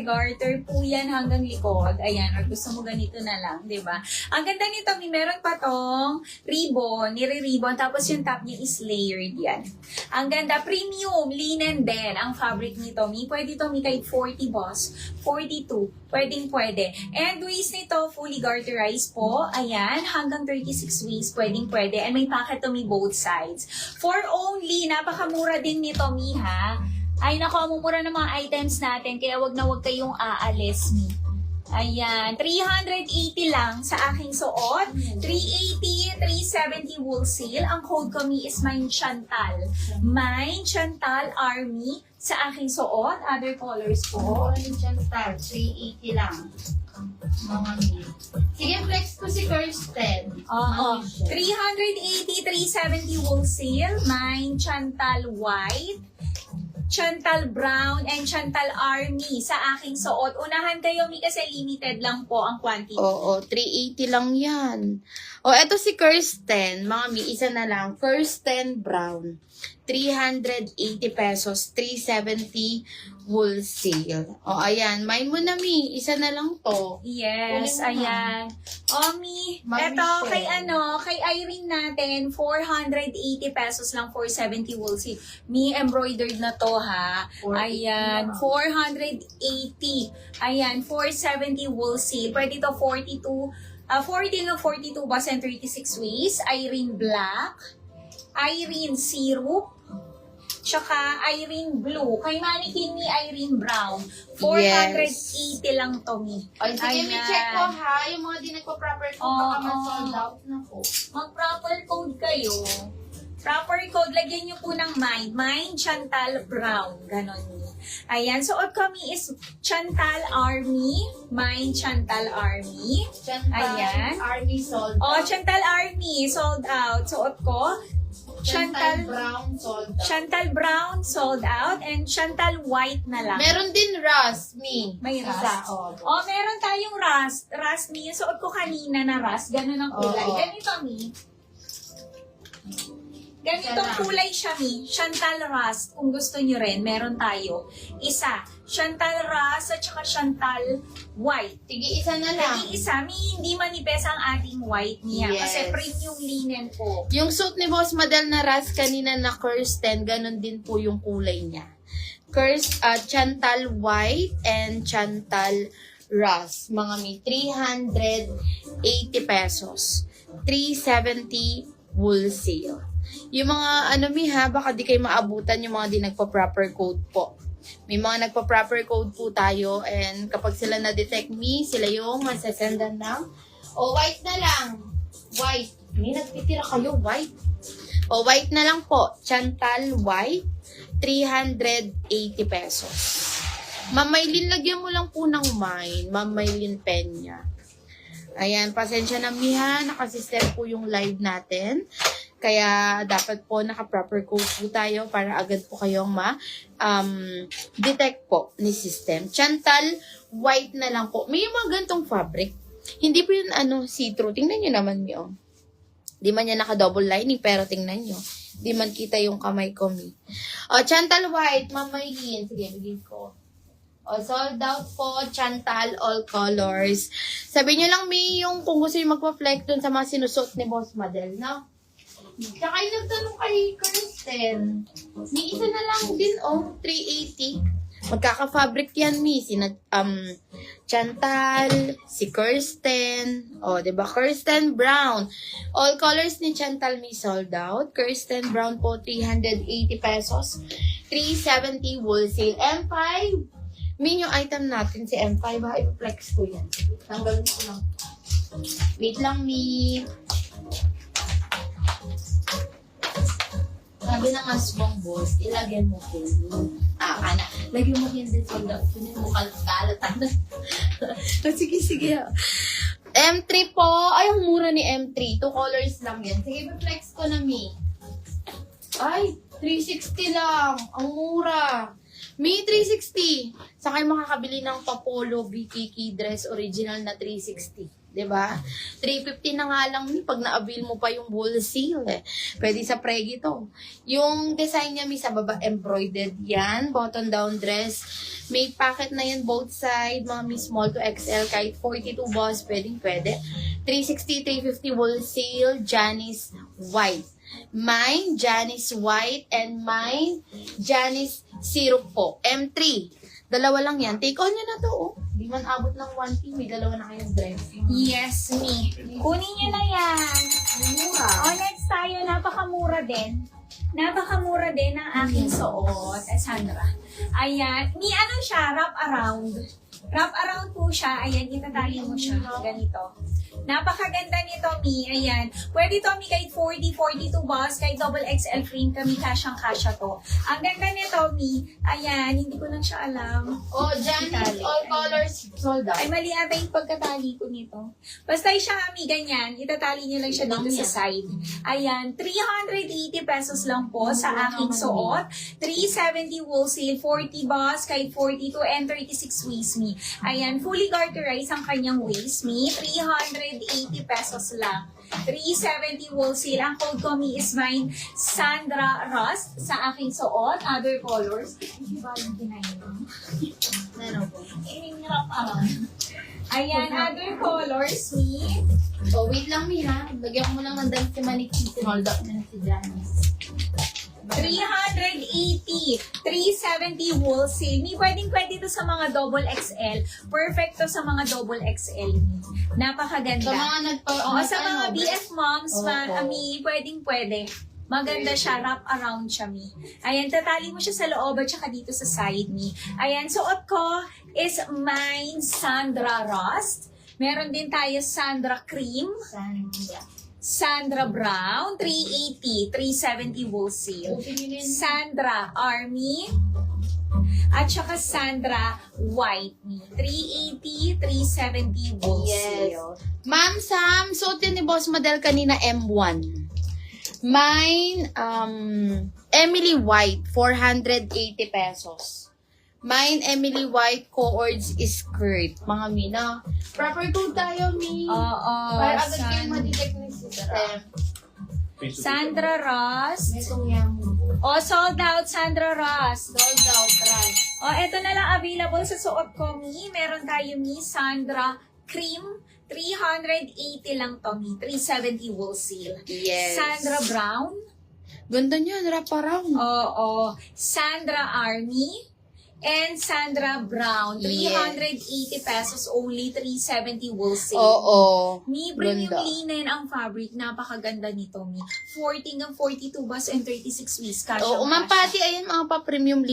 garter po yan hanggang likod. Ayan, or gusto mo ganito na lang, di ba? Ang ganda nito, may meron pa tong ribbon, nire-ribbon, tapos yung top niya is layered yan. Ang ganda, premium, linen din ang fabric nito. Pwede ito, kahit 40 boss, 42, pwede. And waist nito, fully garterized po. Ayan, hanggang 36 waist, pwede. And may pocket to both sides. For only, napakamura din nito, ha? Ay, nako, mumura ng mga items natin, kaya wag na wag kayong aalis, mi. Ayan, 380 lang sa aking suot. 380, 370 wholesale. Ang code ko, mi, is Mine Chantal. Mine Chantal Army sa aking suot. Other colors po. Mine Chantal, 380 lang. Mga mi. Sige, flex ko si Kirsten. Oo. 380, 370 wholesale. Mine Chantal White, Chantal Brown, and Chantal Army sa aking suot. Unahan kayo, mi, kasi limited lang po ang quantity. Oo, 380 lang yan. O, eto si Kirsten. Mga mi, isa na lang. Kirsten Brown. 380 pesos. 370 wholesale. O, ayan. Mine mo na, mi. Isa na lang to. Yes, Kunin mo ayan. Mi, Ma'am eto, Michelle. kay Irene natin, 480 pesos lang, 470 wholesale. Mi, embroidered na to, ha? 480 Ayan, lang. 480. Ayan, 470 wholesale. Pwede to 42, 40 ng 42 bus and 36 waist. Irene Black, Irene Syrup, tsaka Irene Blue. Kay Mannequin, mi, Irene Brown. 480 lang to, mi. O, sige, mi, Ayan. check ko ha. Yung mga di nagpa-proper ko, baka ma-sold out na po. Mag-proper code kayo. Proper code, lagyan nyo po ng Mine Chantal Brown. Ganon niyo. Ayan, suot kami is Chantal Army. Mine Chantal Army. Chantal Ayan. Army sold Oh, out. Chantal Army, sold out. Suot ko. Chantal Brown sold out. Chantal Brown, sold out. And Chantal White na lang. Meron din Rust, mi. May Isa, rust. oh. Oh, meron tayong rust. Rust, mi. Yung suot ko kanina na rust. Ganun ang kulay. Oo. Ganito, mi. Ganitong kulay siya, mi. Chantal Rust. Kung gusto nyo rin, meron tayo. Isa. Chantal Rust at saka Chantal White. Sige, isa na lang. Nag-iisa, mi. Hindi manipes ang ating white niya. Yes. Kasi premium linen po. Yung suit ni Boss Madel na Rust kanina na Kirsten, ganun din po yung kulay niya. Chantal White and Chantal Rust. Mga mi, 380 pesos. 370 wholesale. Yung mga mi ha, baka di kayo maabutan yung mga di nagpa-proper code po. May mga nagpa-proper code po tayo and kapag sila na-detect mi, sila yung masasendan ng white na lang. White. May nagtitira kayo, white. White na lang po. Chantal White, 380 pesos. Ma'am Maylin, lagyan mo lang po ng mine. Ma'am Maylin Peña. Ayan, pasensya na miha, nakasister po yung live natin. Kaya dapat po naka-proper code po tayo para agad po kayong detect po ni system. Chantal White na lang po. May mga gantong fabric. Hindi po yun see-through. Tingnan nyo naman mi. Di man yan naka-double lining pero tingnan nyo. Di man kita yung kamay ko mi. Chantal White, mamayin. Sige, bigyan ko. Sold out po, Chantal, all colors. Sabi nyo lang mi yung kung gusto nyo magpa-flex dun sa mga sinusot ni Boss Madel, no? Tsaka yung nagtanong kay Kirsten. May isa na lang din, 380. Magkaka-fabric yan, mi. Chantal, si Kirsten. Diba? Kirsten Brown. All colors ni Chantal, mi, sold out. Kirsten Brown po, 380 pesos. 370 wholesale. M5. Mi, yung item natin, si M5, i-flex ko yan. Tanggalin ko lang. Wait lang, mi. Sabi ng aswang boss, ilagay mo ko. Lagyan mo yun din sa loob. Kunin mo kalatan. Sige. M3 po. Ay, ang mura ni M3. 2 colors lang yan. Sige, flex ko na, mi. Ay, 360 lang. Ang mura. Mi, 360. Saan kayo makakabili ng Papolo BKK dress original na 360? 'Diba? 350 na nga lang Mi, pag na-avail mo pa yung bull seal eh. Pwede sa pregi to. Yung design niya Mi sa baba, embroidered yan. Button down dress. May pocket na yan both side. Mga Mi small to XL. Kahit 42 boss, pwede. 360, 350 wool seal. Janice white. Mine, Janice white. And mine, Janice syrup po. M3. Dalawa lang yan. Take on nyo na to, oh. Di man abot ng 1P. May dalawa na kayong dress. Yes, me. Kunin nyo na yan. Mura. O, next tayo, napakamura din. Napakamura din ang aking suot. Sandra. Ayan. Ni ano siya, wrap around. Wrap around po siya. Ayan, itatali mo siya. Ganito. Napakaganda nito, Mi. Ayan. Pwede to, Mi, kahit 40, 42 boss, kahit double XL frame kami, kasyang-kasya to. Ang ganda nito, Mi. Ayan, hindi ko lang siya alam. Oh, Janice, all colors sold out. Ay, mali ata yung pagkatali ko nito. Basta siya, Mi, ganyan. Itatali niyo lang siya dito sa side. Ayan, 380 pesos lang po sa aking suot. 370 wholesale, 40 boss, kahit 42 and 36 waist, Mi. Ayan, fully garterized ang kanyang waist, Mi. 380 pesos lang. 370 wholesale. Ang code ko, Mi, is mine, Sandra Rust, sa aking suot. Other colors. Hindi ba yung kinain mo? Ano po? Iningrap around. Ayan, other colors, Mi. Oh, wait lang, Mi, ha? Lagyan ko mo lang ng dance si Maniki. Sinold up na si Janice. 380, 370 wholesale. Mi, pwede to sa mga double XL. Perfect to sa mga double XL. Mi. Napakaganda. Sa mga Oo, sa mga BF moms, Oo. Mi, pwede. Maganda siya, wrap around siya, Mi. Ayan, tatali mo siya sa loob at saka dito sa side, Mi. Ayan, suot ko is mine Sandra Rust. Meron din tayo Sandra Cream. Sandra Brown, 380, 370 wholesale. Sandra Army, at saka Sandra White, 380, 370 wholesale. Ma'am Sam, suotin ni Boss Model kanina M1. Mine, Emily White, 480 pesos. Mine, Emily White, Coords skirt. Mga mina, proper code tayo, Mi. Oo, Para agad kayo madetect ni system. Sandra Ross. Itong yung O, sold out, Sandra Ross. sold out price. O, eto na lang available sa suot ko, Mi. Meron tayo, Mi, Sandra Cream. 380 lang to, Mi. 370 wholesale. Yes. Sandra Brown. Ganda niya, wrap around. Oo. Sandra Army. And Sandra Brown. 380 pesos only. 370 wholesale. Oo. Mi, premium Ganda. linen ang fabric. Napakaganda nito, Mi. 40 hanggang 42 bus and 36 waist. Oo, Ma'am Patty, ayan mga pa-premium